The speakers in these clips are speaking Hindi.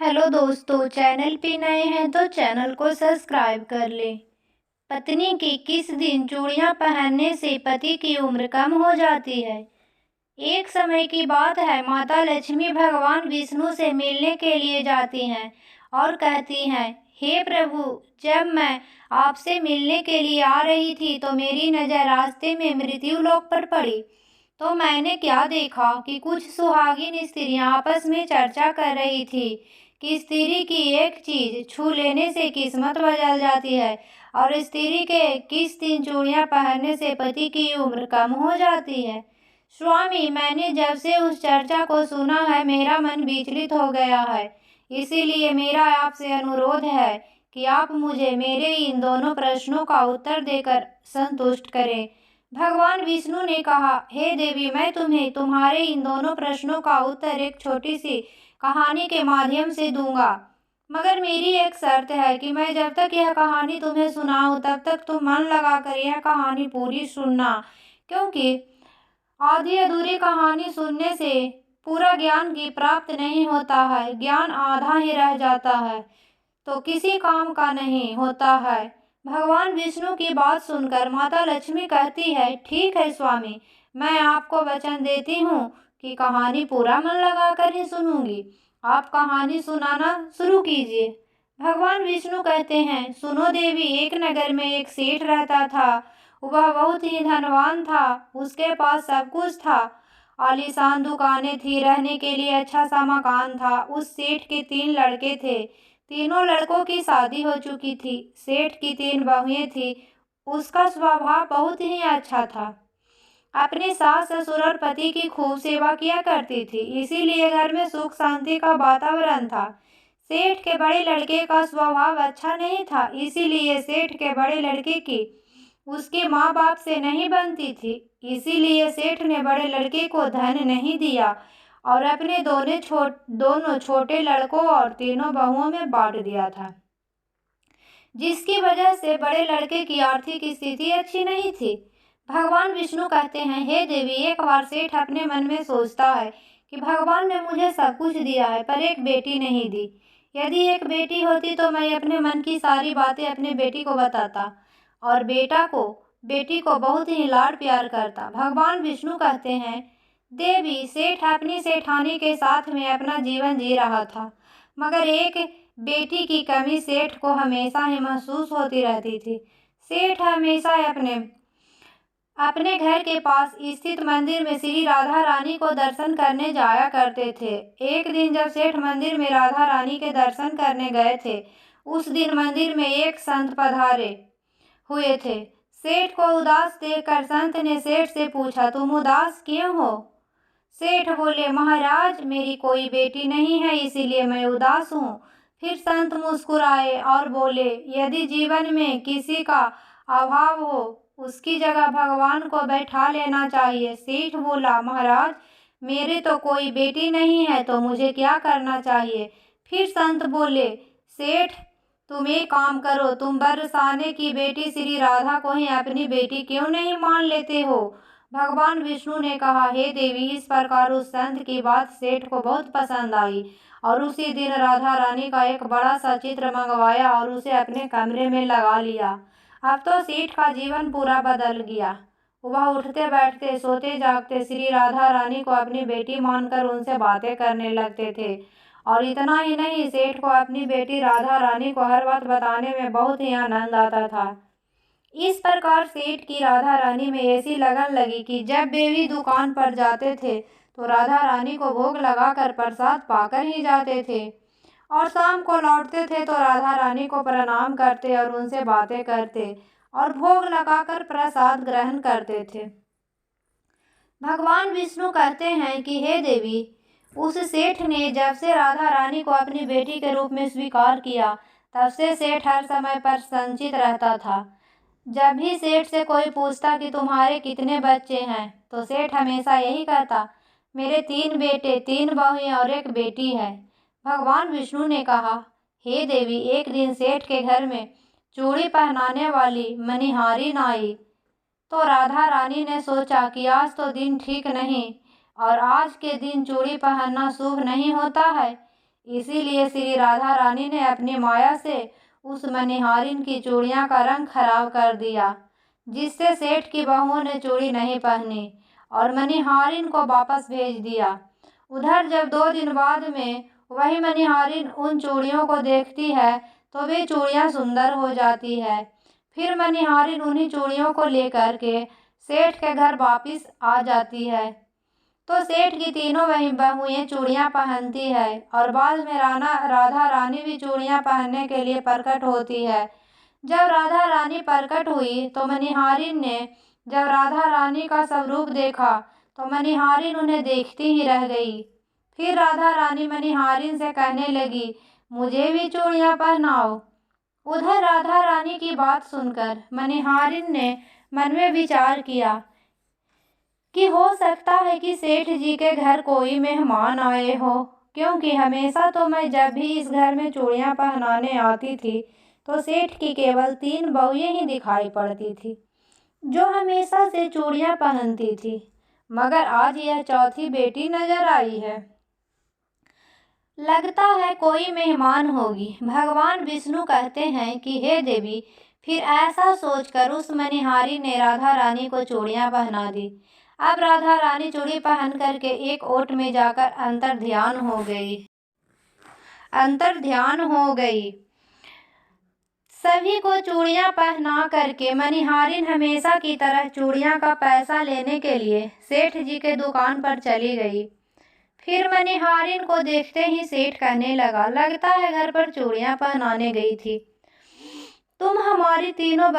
हेलो दोस्तों, चैनल पे नए हैं तो चैनल को सब्सक्राइब कर लें। पत्नी की किस दिन चूड़ियां पहनने से पति की उम्र कम हो जाती है। एक समय की बात है, माता लक्ष्मी भगवान विष्णु से मिलने के लिए जाती हैं और कहती हैं, हे प्रभु, जब मैं आपसे मिलने के लिए आ रही थी तो मेरी नज़र रास्ते में मृत्यु लोक पर पड़ी। तो मैंने क्या देखा कि कुछ सुहागिन स्त्रियां आपस में चर्चा कर रही थी कि स्त्री की एक चीज छू लेने से किस्मत बदल जाती है और स्त्री के किस दिन चूड़ियां पहनने से पति की उम्र कम हो जाती है। स्वामी, मैंने जब से उस चर्चा को सुना है मेरा मन विचलित हो गया है। इसीलिए मेरा आपसे अनुरोध है कि आप मुझे मेरे इन दोनों प्रश्नों का उत्तर देकर संतुष्ट करें। भगवान विष्णु ने कहा, हे देवी, मैं तुम्हें तुम्हारे इन दोनों प्रश्नों का उत्तर एक छोटी सी कहानी के माध्यम से दूंगा, मगर मेरी एक शर्त है कि मैं जब तक यह कहानी तुम्हें सुनाऊं तब तक तुम मन लगाकर यह कहानी पूरी सुनना, क्योंकि आधी अधूरी कहानी सुनने से पूरा ज्ञान की प्राप्त नहीं होता है। ज्ञान आधा ही रह जाता है तो किसी काम का नहीं होता है। भगवान विष्णु की बात सुनकर माता लक्ष्मी कहती है, ठीक है स्वामी, मैं आपको वचन देती हूँ कि कहानी पूरा मन लगाकर ही सुनूंगी। आप कहानी सुनाना शुरू कीजिए। भगवान विष्णु कहते हैं, सुनो देवी, एक नगर में एक सेठ रहता था। वह बहुत ही धनवान था। उसके पास सब कुछ था। आलीशान दुकानें थी, रहने के लिए अच्छा सा मकान था। उस सेठ के 3 लड़के थे। तीनों लड़कों की शादी हो चुकी थी। सेठ की 3 बहुएं थी। उसका स्वभाव बहुत ही अच्छा था। अपने सास ससुर और पति की खूब सेवा किया करती थी, इसीलिए घर में सुख शांति का वातावरण था। सेठ के बड़े लड़के का स्वभाव अच्छा नहीं था, इसीलिए सेठ के बड़े लड़के की उसके माँ बाप से नहीं बनती थी। इसीलिए सेठ ने बड़े लड़के को धन नहीं दिया और अपने दोनों छोटे लड़कों और तीनों बहुओं में बांट दिया था, जिसकी वजह से बड़े लड़के की आर्थिक स्थिति अच्छी नहीं थी। भगवान विष्णु कहते हैं, हे देवी, एक बार सेठ अपने मन में सोचता है कि भगवान ने मुझे सब कुछ दिया है पर एक बेटी नहीं दी। यदि एक बेटी होती तो मैं अपने मन की सारी बातें अपने बेटी को बताता और बेटी को बहुत ही लाड प्यार करता। भगवान विष्णु कहते हैं, देवी, सेठ अपनी सेठानी के साथ में अपना जीवन जी रहा था, मगर एक बेटी की कमी सेठ को हमेशा ही महसूस होती रहती थी। सेठ हमेशा अपने घर के पास स्थित मंदिर में श्री राधा रानी को दर्शन करने जाया करते थे। एक दिन जब सेठ मंदिर में राधा रानी के दर्शन करने गए थे, उस दिन मंदिर में एक संत पधारे हुए थे। सेठ को उदास देखकर संत ने सेठ से पूछा, तुम उदास क्यों हो? सेठ बोले, महाराज, मेरी कोई बेटी नहीं है, इसीलिए मैं उदास हूँ। फिर संत मुस्कुराए और बोले, यदि जीवन में किसी का अभाव हो उसकी जगह भगवान को बैठा लेना चाहिए। सेठ बोला, महाराज, मेरे तो कोई बेटी नहीं है तो मुझे क्या करना चाहिए? फिर संत बोले, सेठ, तुम एक काम करो, तुम बरसाने की बेटी श्री राधा को ही अपनी बेटी क्यों नहीं मान लेते हो? भगवान विष्णु ने कहा, हे देवी, इस प्रकार उस संत की बात सेठ को बहुत पसंद आई और उसी दिन राधा रानी का एक बड़ा सा चित्र मंगवाया और उसे अपने कमरे में लगा लिया। अब तो सेठ का जीवन पूरा बदल गया। वह उठते बैठते, सोते जागते श्री राधा रानी को अपनी बेटी मानकर उनसे बातें करने लगते थे। और इतना ही नहीं, सेठ को अपनी बेटी राधा रानी को हर बात बताने में बहुत ही आनंद आता था। इस प्रकार सेठ की राधा रानी में ऐसी लगन लगी कि जब देवी दुकान पर जाते थे तो राधा रानी को भोग लगाकर प्रसाद पाकर ही जाते थे और शाम को लौटते थे तो राधा रानी को प्रणाम करते और उनसे बातें करते और भोग लगाकर प्रसाद ग्रहण करते थे। भगवान विष्णु कहते हैं कि हे देवी, उस सेठ ने जब से राधा रानी को अपनी बेटी के रूप में स्वीकार किया, तब से सेठ हर समय पर संचित रहता था। जब भी सेठ से कोई पूछता कि तुम्हारे कितने बच्चे हैं, तो सेठ हमेशा यही कहता, मेरे 3 बेटे, 3 बहुएं और एक बेटी है। भगवान विष्णु ने कहा, हे देवी, एक दिन सेठ के घर में चूड़ी पहनाने वाली मनिहारी न आई तो राधा रानी ने सोचा कि आज तो दिन ठीक नहीं और आज के दिन चूड़ी पहनना शुभ नहीं होता है, इसीलिए श्री राधा रानी ने अपनी माया से उस मनिहारिन की चूड़ियां का रंग खराब कर दिया, जिससे सेठ की बहुओं ने चूड़ी नहीं पहनी और मनिहारिन को वापस भेज दिया। उधर जब 2 दिन बाद में वही मनिहारिन उन चूड़ियों को देखती है तो वे चूड़ियां सुंदर हो जाती है। फिर मनिहारिन उन्हीं चूड़ियों को लेकर के सेठ के घर वापिस आ जाती है। तो सेठ की तीनों बहुएं चूड़ियां पहनती है और बाद में राधा रानी भी चूड़ियां पहनने के लिए प्रकट होती है। जब राधा रानी प्रकट हुई तो मनिहारिन ने जब राधा रानी का स्वरूप देखा तो मनिहारिन उन्हें देखती ही रह गई। फिर राधा रानी मनिहारिन से कहने लगी, मुझे भी चूड़ियां पहनाओ। उधर राधा रानी की बात सुनकर मनिहारिन ने मन में विचार किया कि हो सकता है कि सेठ जी के घर कोई मेहमान आए हो, क्योंकि हमेशा तो मैं जब भी इस घर में चूड़ियां पहनाने आती थी तो सेठ की केवल 3 बहुएं ही दिखाई पड़ती थी जो हमेशा से चूड़ियां पहनती थी, मगर आज यह चौथी बेटी नजर आई है। लगता है कोई मेहमान होगी। भगवान विष्णु कहते हैं कि हे देवी। फिर ऐसा सोचकर उस मनिहारी ने राधा रानी को चूड़ियां पहना दी। अब राधा रानी चूड़ी पहन करके एक ओट में जाकर अंतर ध्यान हो गई। सभी को चूड़ियां पहना करके मनिहारिन हमेशा की तरह चूड़ियां का पैसा लेने के लिए सेठ जी के दुकान पर चली गई। फिर मनिहारिन को देखते ही सेठ कहने लगा, लगता है घर पर चूड़ियां पहनाने गई थी। तुम हमारी तीनों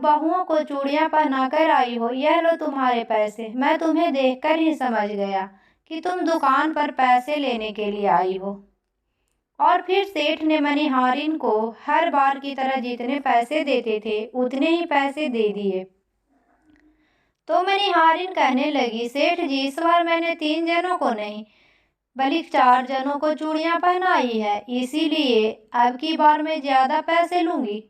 बहुओं को चूड़ियां पहनाकर आई हो, यह लो तुम्हारे पैसे। मैं तुम्हें देखकर ही समझ गया कि तुम दुकान पर पैसे लेने के लिए आई हो। और फिर सेठ ने मनिहारिन को हर बार की तरह जितने पैसे देते थे उतने ही पैसे दे दिए। तो मनिहारिन कहने लगी, सेठ जी इस बार मैंने 3 जनों को नहीं बल्कि 4 जनों को चूड़ियां पहनाई है, इसीलिए अब की बार मैं ज्यादा पैसे लूंगी।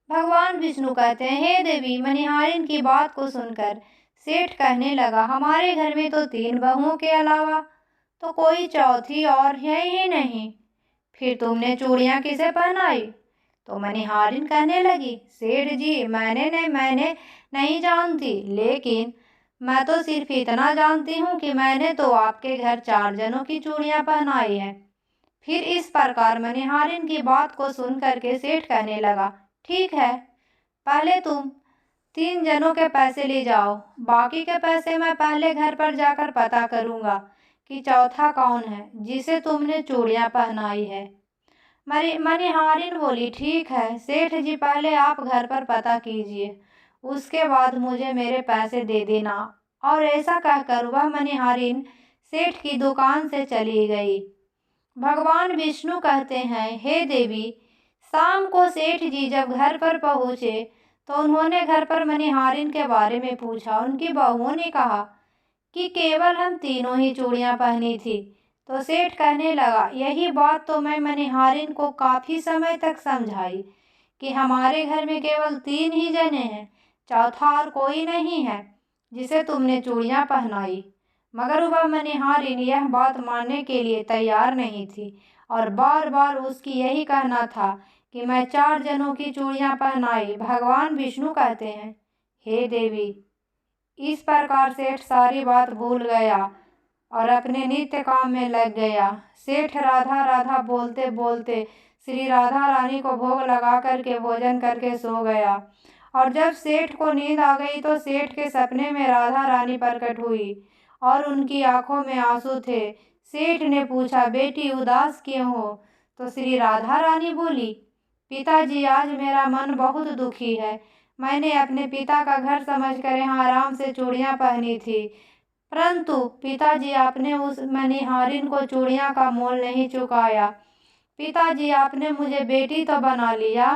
भगवान विष्णु कहते हैं, हे देवी। मनिहारिन की बात को सुनकर सेठ कहने लगा, हमारे घर में तो 3 बहुओं के अलावा तो कोई चौथी और है ही नहीं, फिर तुमने चूड़ियां किसे पहनाई? तो मनिहारिन कहने लगी, सेठ जी मैंने नहीं जानती, लेकिन मैं तो सिर्फ इतना जानती हूँ कि मैंने तो आपके घर 4 जनों की चूड़ियां पहनाई है। फिर इस प्रकार मनिहारिन की बात को सुन करके सेठ कहने लगा, ठीक है, पहले तुम 3 जनों के पैसे ले जाओ, बाकी के पैसे मैं पहले घर पर जाकर पता करूंगा कि चौथा कौन है जिसे तुमने चूड़ियां पहनाई है। मनिहारिन बोली, ठीक है सेठ जी, पहले आप घर पर पता कीजिए, उसके बाद मुझे मेरे पैसे दे देना। और ऐसा कहकर वह मनिहारिन सेठ की दुकान से चली गई। भगवान विष्णु कहते हैं, हे देवी। शाम को सेठ जी जब घर पर पहुँचे तो उन्होंने घर पर मनिहारिन के बारे में पूछा। उनकी बहुओं ने कहा कि केवल हम तीनों ही चूड़ियां पहनी थी। तो सेठ कहने लगा, यही बात तो मैं मनिहारिन को काफ़ी समय तक समझाई कि हमारे घर में केवल 3 ही जने हैं, चौथा और कोई नहीं है जिसे तुमने चूड़ियां पहनाई, मगर वह मनिहारिन यह बात मानने के लिए तैयार नहीं थी और बार बार उसकी यही कहना था कि मैं 4 जनों की चूड़ियां पहनाई। भगवान विष्णु कहते हैं, हे देवी। इस प्रकार सेठ सारी बात भूल गया और अपने नित्य काम में लग गया। सेठ राधा राधा बोलते बोलते श्री राधा रानी को भोग लगा करके भोजन करके सो गया। और जब सेठ को नींद आ गई तो सेठ के सपने में राधा रानी प्रकट हुई और उनकी आंखों में आंसू थे। सेठ ने पूछा, बेटी उदास क्यों हो? तो श्री राधा रानी बोली, पिताजी आज मेरा मन बहुत दुखी है। मैंने अपने पिता का घर समझकर यहाँ आराम से चूड़ियाँ पहनी थी, परंतु पिताजी आपने उस मनिहारिन को चूड़ियाँ का मोल नहीं चुकाया। पिताजी आपने मुझे बेटी तो बना लिया,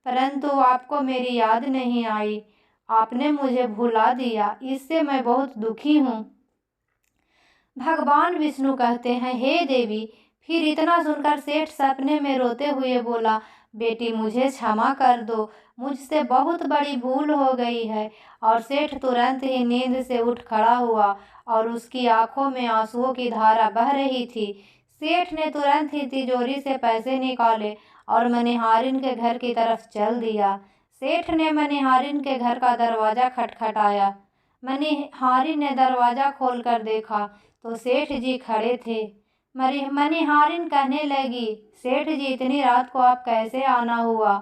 परंतु आपको मेरी याद नहीं आई, आपने मुझे भुला दिया, इससे मैं बहुत दुखी हूँ। भगवान विष्णु कहते हैं, हे देवी। फिर इतना सुनकर सेठ सपने में रोते हुए बोला, बेटी मुझे क्षमा कर दो, मुझसे बहुत बड़ी भूल हो गई है। और सेठ तुरंत ही नींद से उठ खड़ा हुआ और उसकी आंखों में आंसुओं की धारा बह रही थी। सेठ ने तुरंत ही तिजोरी से पैसे निकाले और मनिहारिन के घर की तरफ चल दिया। सेठ ने मनिहारिन के घर का दरवाज़ा खटखटाया। मनिहारिन ने दरवाज़ा खोलकर देखा तो सेठ जी खड़े थे। मनिहारिन कहने लगी, सेठ जी इतनी रात को आप कैसे आना हुआ?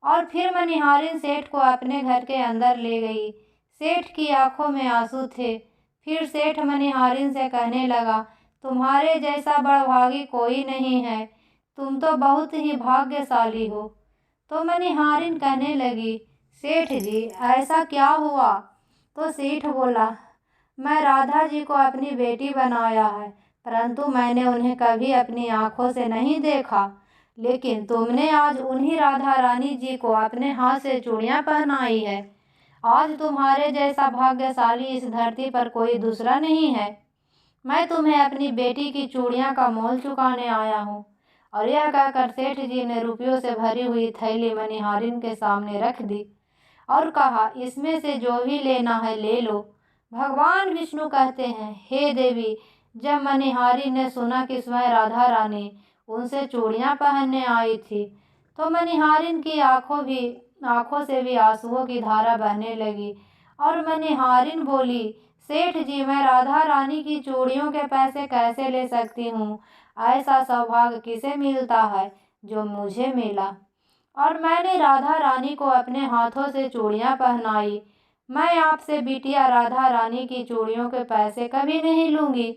और फिर मनिहारिन सेठ को अपने घर के अंदर ले गई। सेठ की आंखों में आंसू थे। फिर सेठ मनिहारिन से कहने लगा, तुम्हारे जैसा बड़भागी कोई नहीं है, तुम तो बहुत ही भाग्यशाली हो। तो मनिहारिन कहने लगी, सेठ जी ऐसा क्या हुआ? तो सेठ बोला, मैं राधा जी को अपनी बेटी बनाया है, परंतु मैंने उन्हें कभी अपनी आंखों से नहीं देखा, लेकिन तुमने आज उन्हीं राधा रानी जी को अपने हाथ से चूड़ियाँ पहनाई है। आज तुम्हारे जैसा भाग्यशाली इस धरती पर कोई दूसरा नहीं है। मैं तुम्हें अपनी बेटी की चूड़ियाँ का मोल चुकाने आया हूँ। और यह कहकर सेठ जी ने रुपयों से भरी हुई थैली मनिहारिन के सामने रख दी और कहा, इसमें से जो भी लेना है ले लो। भगवान विष्णु कहते हैं, हे देवी, जब मनिहारिन ने सुना कि स्वयं राधा रानी उनसे चूड़ियाँ पहनने आई थी तो मनिहारिन की आंखों से भी आंसुओं की धारा बहने लगी और मनिहारिन बोली, सेठ जी मैं राधा रानी की चूड़ियों के पैसे कैसे ले सकती हूँ? ऐसा सौभाग्य किसे मिलता है जो मुझे मिला? और मैंने राधा रानी को अपने हाथों से चूड़ियाँ पहनाई। मैं आपसे बिटिया राधा रानी की चूड़ियों के पैसे कभी नहीं लूँगी।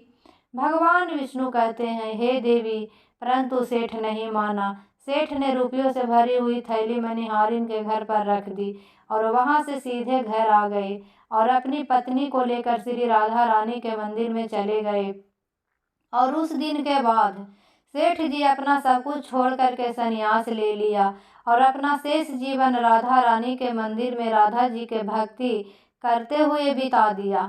भगवान विष्णु कहते हैं, हे देवी, परंतु सेठ नहीं माना। सेठ ने रुपयों से भरी हुई थैली मनिहारिन के घर पर रख दी और वहां से सीधे घर आ गए और अपनी पत्नी को लेकर श्री राधा रानी के मंदिर में चले गए। और उस दिन के बाद सेठ जी अपना सब कुछ छोड़ करके संन्यास ले लिया और अपना शेष जीवन राधा रानी के मंदिर में राधा जी के भक्ति करते हुए बिता दिया।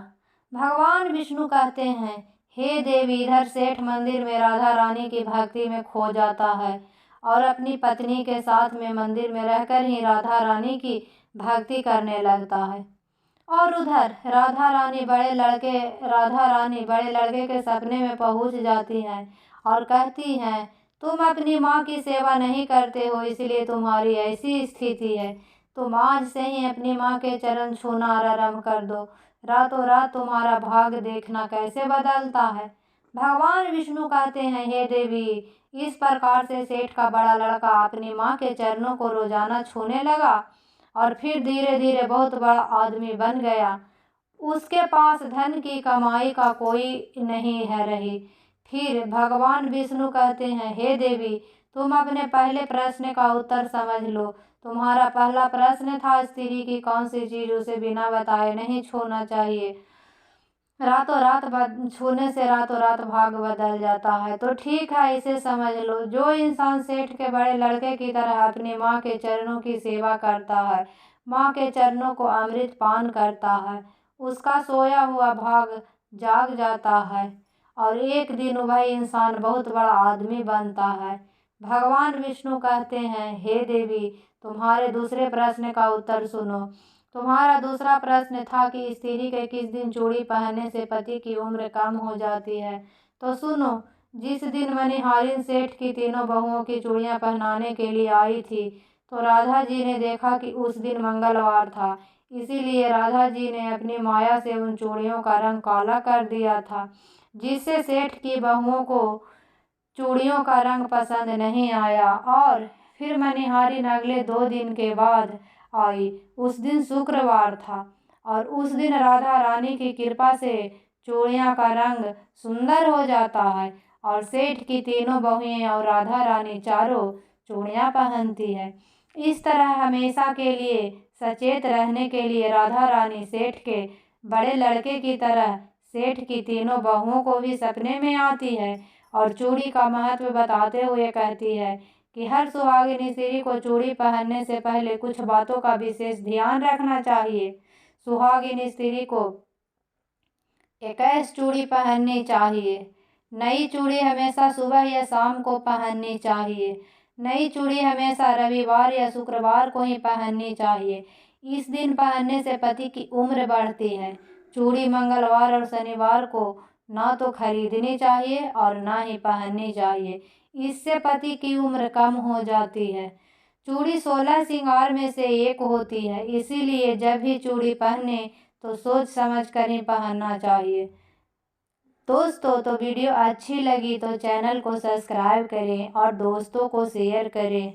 भगवान विष्णु कहते हैं, हे देवी, इधर सेठ मंदिर में राधा रानी की भक्ति में खो जाता है और अपनी पत्नी के साथ में मंदिर में रहकर ही राधा रानी की भक्ति करने लगता है। और उधर राधा रानी बड़े लड़के के सपने में पहुंच जाती हैं और कहती हैं, तुम अपनी माँ की सेवा नहीं करते हो, इसलिए तुम्हारी ऐसी स्थिति है। तुम आज से ही अपनी माँ के चरण छूना आरंभ कर दो, रातों रात तुम्हारा भाग्य देखना कैसे बदलता है। भगवान विष्णु कहते हैं, हे देवी, इस प्रकार से सेठ का बड़ा लड़का अपनी माँ के चरणों को रोजाना छूने लगा और फिर धीरे धीरे बहुत बड़ा आदमी बन गया। उसके पास धन की कमाई का कोई नहीं है रही। फिर भगवान विष्णु कहते हैं, हे देवी, तुम अपने पहले प्रश्न का उत्तर समझ लो। तुम्हारा पहला प्रश्न था, स्त्री की कौन सी चीज उसे बिना बताए नहीं छूना चाहिए। छूने से रातों रात भाग बदल जाता है। तो ठीक है, इसे समझ लो। जो इंसान सेठ के बड़े लड़के की तरह अपनी माँ के चरणों की सेवा करता है, माँ के चरणों को अमृत पान करता है, उसका सोया हुआ भाग जाग जाता है और एक दिन वह इंसान बहुत बड़ा आदमी बनता है। भगवान विष्णु कहते हैं, हे देवी, तुम्हारे दूसरे प्रश्न का उत्तर सुनो। तुम्हारा दूसरा प्रश्न था कि स्त्री के किस दिन चूड़ी पहनने से पति की उम्र कम हो जाती है। तो सुनो, जिस दिन मनिहारिन सेठ की तीनों बहुओं की चूड़ियाँ पहनाने के लिए आई थी तो राधा जी ने देखा कि उस दिन मंगलवार था, इसीलिए राधा जी ने अपनी माया से उन चूड़ियों का रंग काला कर दिया था, जिससे सेठ की बहुओं को चूड़ियों का रंग पसंद नहीं आया। और फिर मनिहारिन अगले 2 दिन के बाद आई। उस दिन शुक्रवार था और उस दिन राधा रानी की कृपा से चूड़ियाँ का रंग सुंदर हो जाता है और सेठ की तीनों बहुएं और राधा रानी चारों चूड़ियाँ पहनती है। इस तरह हमेशा के लिए सचेत रहने के लिए राधा रानी सेठ के बड़े लड़के की तरह सेठ की तीनों बहुओं को भी सपने में आती है और चूड़ी का महत्व बताते हुए कहती है कि हर सुहागिन स्त्री को चूड़ी पहनने से पहले कुछ बातों का विशेष ध्यान रखना चाहिए। सुहागिन स्त्री को 21 चूड़ी पहननी चाहिए। नई चूड़ी हमेशा सुबह या शाम को पहननी चाहिए। नई चूड़ी हमेशा रविवार या शुक्रवार को ही पहननी चाहिए। इस दिन पहनने से पति की उम्र बढ़ती है। चूड़ी मंगलवार और शनिवार को ना तो खरीदनी चाहिए और ना ही पहननी चाहिए। इससे पति की उम्र कम हो जाती है। चूड़ी 16 श्रृंगार में से एक होती है, इसीलिए जब भी चूड़ी पहने तो सोच समझ कर ही पहनना चाहिए। दोस्तों, तो वीडियो अच्छी लगी तो चैनल को सब्सक्राइब करें और दोस्तों को शेयर करें।